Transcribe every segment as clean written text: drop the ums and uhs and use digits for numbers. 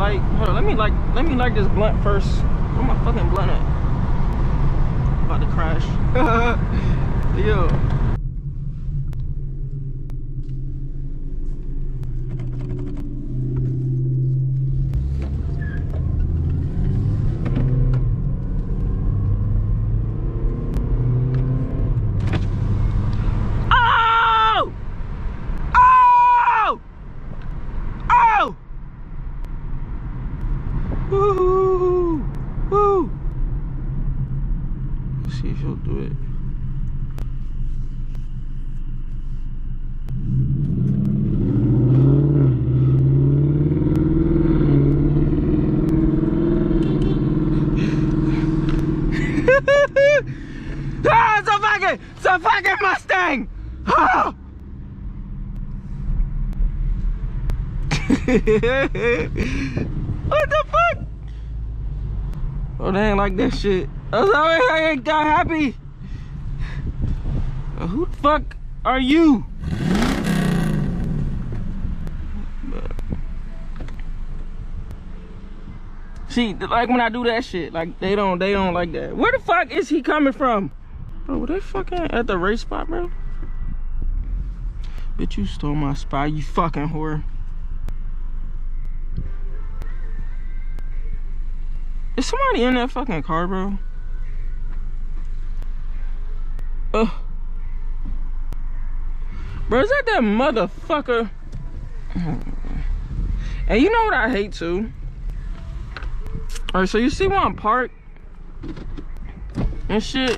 Like, hold on, let me light this blunt first. Where my fucking blunt at? About to crash. Yo. Woo! Woo! Let's see if he'll do it. Ah, it's a fucking Mustang! Ah! What the fuck? Oh, they ain't like that shit. I ain't that happy. Who the fuck are you? See, like when I do that shit, like they don't like that. Where the fuck is he coming from? Bro, were they fucking at the race spot, bro? Bitch, you stole my spot, you fucking whore. Is somebody in that fucking car, bro? Bro, is that motherfucker? And you know what I hate too? Alright, so you see where I'm parked? And shit.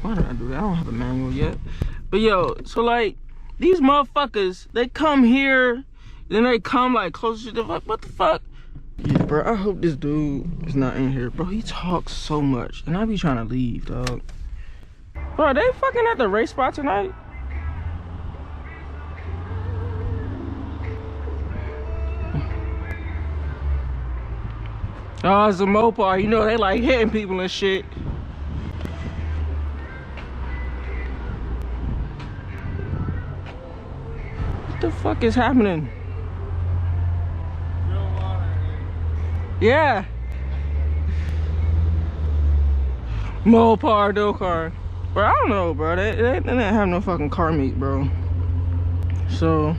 Why did I do that? I don't have a manual yet. But yo, so like, these motherfuckers, they come here, then they come like closer to the fuck. What the fuck? Yeah, bro, I hope this dude is not in here. Bro, he talks so much. And I be trying to leave, dog. Bro, are they fucking at the race spot tonight? Oh, it's a Mopar. You know, they like hitting people and shit. What the fuck is happening? Yeah. Mopar, no car. Bro, I don't know, bro. They didn't have no fucking car meet, bro. So,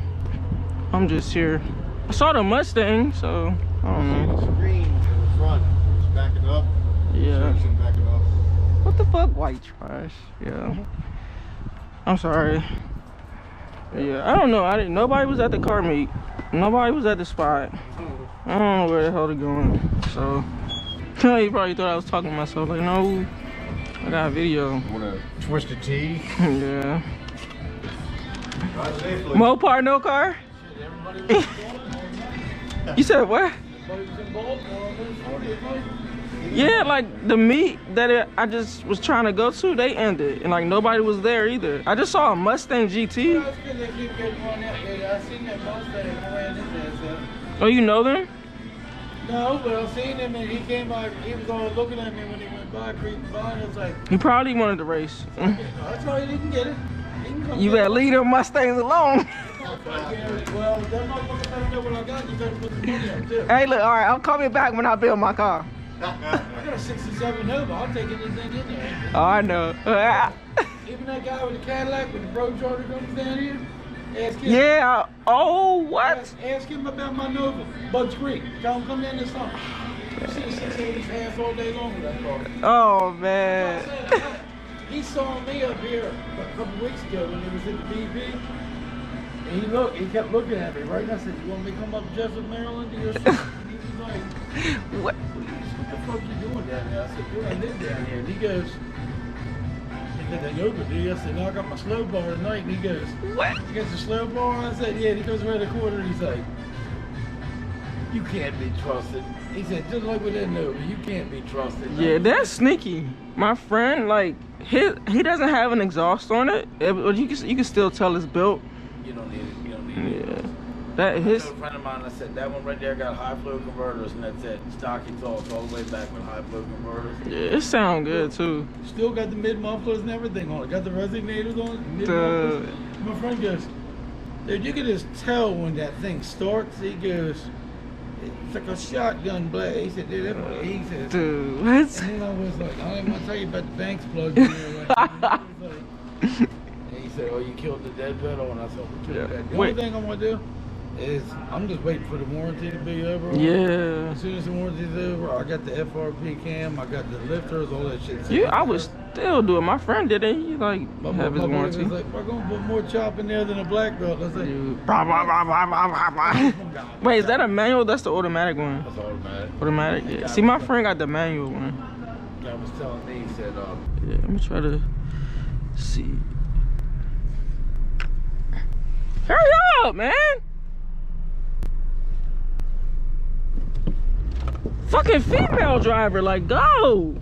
I'm just here. I saw the Mustang, so I don't know. Green in the front. Just back it up. Yeah. Back it up. What the fuck? White trash. Yeah. I'm sorry. Yeah, I don't know. Nobody was at the car meet. Nobody was at the spot. I don't know where the hell they're going. So, you probably thought I was talking to myself. Like, no, I got a video. Want to twist the T? Yeah. Mopar, no car? You said what? Yeah, like the meet that I just was trying to go to, they ended. And like nobody was there either. I just saw a Mustang GT. Oh, you know them? No, but I seen him and he came out, he was all looking at me when he went by, creeping by, and I was like... He probably wanted to race. That's why he didn't get it. He can come You better leave them Mustangs alone. Well, that motherfucker better know what I got, you better put the money up too. Hey, look, alright, I'll call me back when I build my car. I got a 67 Nova, I'll take anything in there. Oh, I know. Even that guy with the Cadillac with the Pro Charger comes down here, ask him. Yeah, oh, what? Ask him about my Nova, Bud's Creek. Tell him come down this summer. You see the 680's ass all day long with that car. Oh, man. He saw me up here a couple weeks ago when he was at the BP. And he kept looking at me, right? And I said, you want me to come up to Jessup, Maryland to your school? And he was like, What? what the fuck you doing down there? I said, dude, I live down here. And he goes, he said, they opened it. I said, no, I got my slow bar tonight. And he goes, What? you got your slow bar? I said, yeah. And he goes around the corner and he's like, you can't be trusted. He said, just like with that Nova, you can't be trusted. Yeah, that's sneaky. My friend, like, he doesn't have an exhaust on it, but you can still tell it's built. You don't need it. You don't need it. Yeah. That his. A friend of mine, I said that one right there got high flow converters, and that's it. Stock exhaust all the way back with high flow converters. Yeah, it sound good too. Still got the mid mufflers and everything on it. Got the resignators on it. Mid mufflers. My friend goes, dude, you can just tell when that thing starts. He goes, It's like a shotgun blade. He said, he said, dude, what? and then I was like, I didn't want to tell you about the Banks plug. And he said, oh, you killed the dead pedal? And I said, we killed that. The only thing I'm going to do is I'm just waiting for the warranty to be over. Yeah. As soon as the warranty's over, I got the FRP cam, I got the lifters, all that shit. Yeah, I was still doing. My friend did it. He like have his warranty. Was like, we're gonna put more chop in there than a black belt. I was like, wait, is that a manual? That's the automatic one. That's automatic. Automatic. Yeah. See, my friend got the manual one. Guy was telling me, he said, yeah, I'm gonna try to see. Hurry up, man! Fucking female driver, like, go!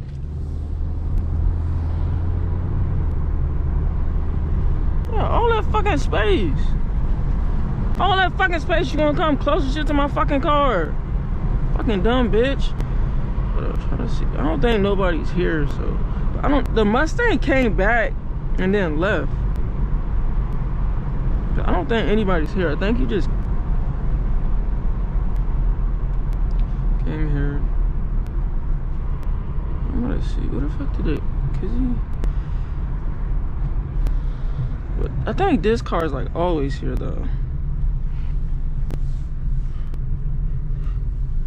Yeah, all that fucking space. All that fucking space, you gonna come closer shit to my fucking car. Fucking dumb bitch. But I'm trying to see. I don't think nobody's here, so. The Mustang came back and then left. I don't think anybody's here. I think he just came here. I'm gonna see. What the fuck did it? Cause he. But I think this car is like always here though.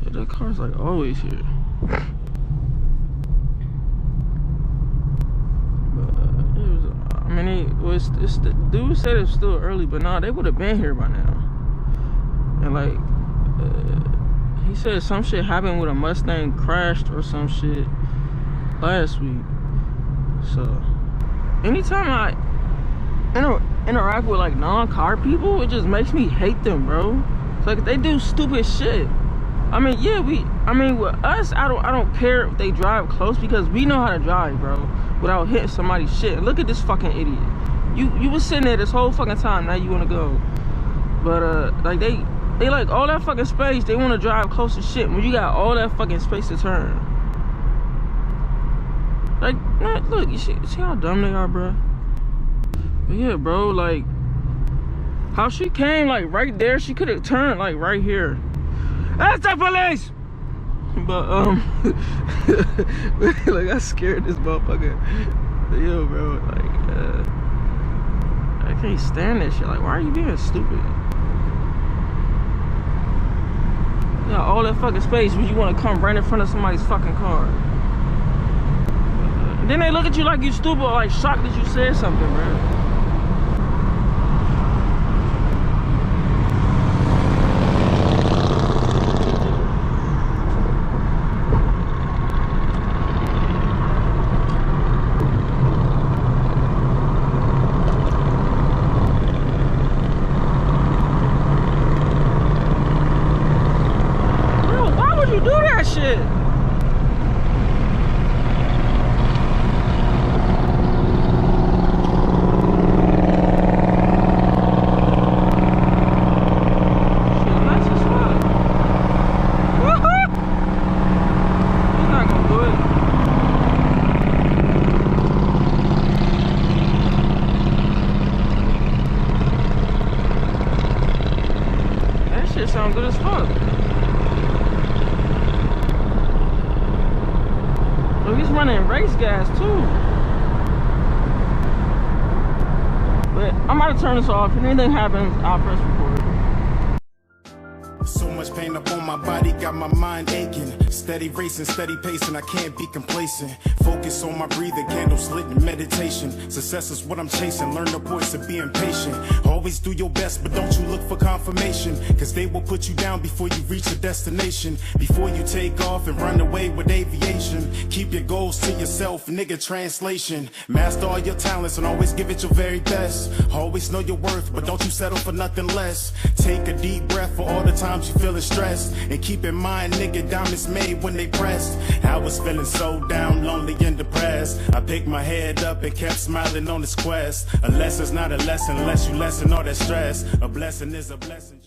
Yeah, that car's like always here. But I mean, the dude said it's still early, but nah, they would have been here by now. And like. He said some shit happened with a Mustang crashed or some shit last week. So anytime I interact with like non-car people, it just makes me hate them, bro. It's like they do stupid shit. I mean, yeah, with us, I don't care if they drive close because we know how to drive, bro, without hitting somebody's shit. Look at this fucking idiot. You was sitting there this whole fucking time. Now you wanna go, but like they like all that fucking space. They want to drive close to shit when you got all that fucking space to turn. Like, man, look, you see how dumb they are, bro? But yeah, bro, like, how she came, like, right there, she could have turned, like, right here. That's the police! But, like, I scared this motherfucker. But, yo, bro, like, I can't stand that shit. Like, why are you being stupid? You got all that fucking space when you want to come right in front of somebody's fucking car. And then they look at you like you stupid or like shocked that you said something, bro. Shit. That shit sound good as fuck. He's running race gas too. But I'm about to turn this off. If anything happens, I'll press record. So much pain up on my body, got my mind aching. Steady racing, steady pacing, I can't be complacent. Focus on my breathing, candles lit in meditation. Success is what I'm chasing, learn the voice of being patient. Always do your best, but don't you look for confirmation, cause they will put you down before you reach a destination. Before you take off and run away with aviation, keep your goals to yourself, nigga, translation. Master all your talents and always give it your very best. Always know your worth, but don't you settle for nothing less. Take a deep breath for all the times you feeling stressed, and keep in mind, nigga, diamonds made when they pressed. I was feeling so down, lonely and depressed. I picked my head up and kept smiling on this quest. A lesson's not a lesson unless you lessen all that stress. A blessing is a blessing.